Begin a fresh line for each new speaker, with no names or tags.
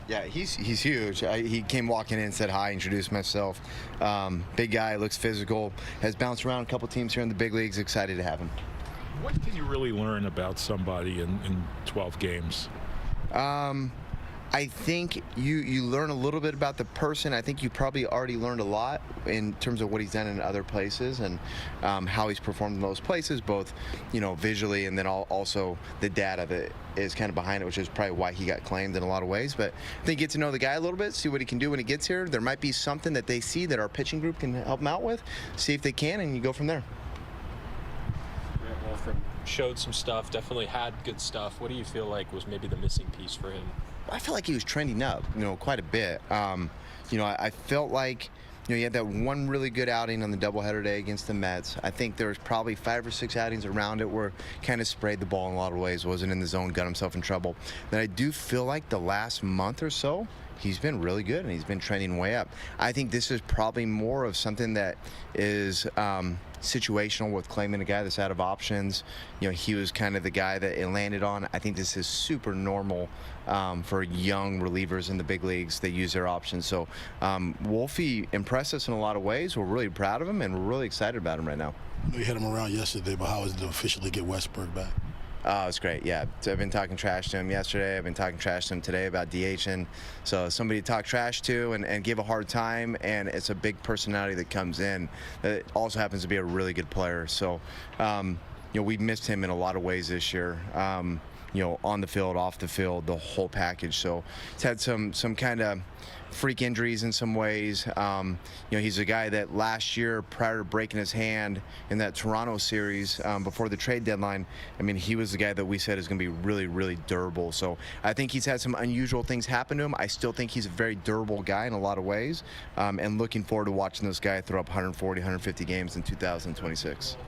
Yeah, he's huge. He came walking in, said hi, introduced myself. Big guy, looks physical, has bounced around a couple teams here in the big leagues. Excited to have him.
What can you really learn about somebody in 12 games?
I think you learn a little bit about the person. I think you probably already learned a lot in terms of what he's done in other places and how he's performed in those places, both visually and then also the data that is kind of behind it, which is probably why he got claimed in a lot of ways. But I think get to know the guy a little bit, see what he can do when he gets here. There might be something that they see that our pitching group can help him out with. See if they can, and you go from there.
Yeah, Wolfram showed some stuff, definitely had good stuff. What do you feel like was maybe the missing piece for him?
I feel like he was trending up, quite a bit. I felt like, he had that one really good outing on the doubleheader day against the Mets. I think there was probably 5 or 6 outings around it where kind of sprayed the ball in a lot of ways, wasn't in the zone, got himself in trouble. Then I do feel like the last month or so, he's been really good and he's been trending way up. I think this is probably more of something that is situational with claiming a guy that's out of options. He was kind of the guy that it landed on. I think this is super normal for young relievers in the big leagues. They use their options. So Wolfie impressed us in a lot of ways. We're really proud of him and we're really excited about him right now.
We had him around yesterday, but how is it to officially get Westberg back?
Oh, it's great, yeah. So I've been talking trash to him yesterday. I've been talking trash to him today about DHing. So somebody to talk trash to and give a hard time, and it's a big personality that comes in that also happens to be a really good player. So, we missed him in a lot of ways this year. On the field, off the field, the whole package. So he's had some kind of freak injuries in some ways. He's a guy that last year, prior to breaking his hand in that Toronto series before the trade deadline, he was the guy that we said is going to be really, really durable. So I think he's had some unusual things happen to him. I still think he's a very durable guy in a lot of ways, and looking forward to watching this guy throw up 140, 150 games in 2026.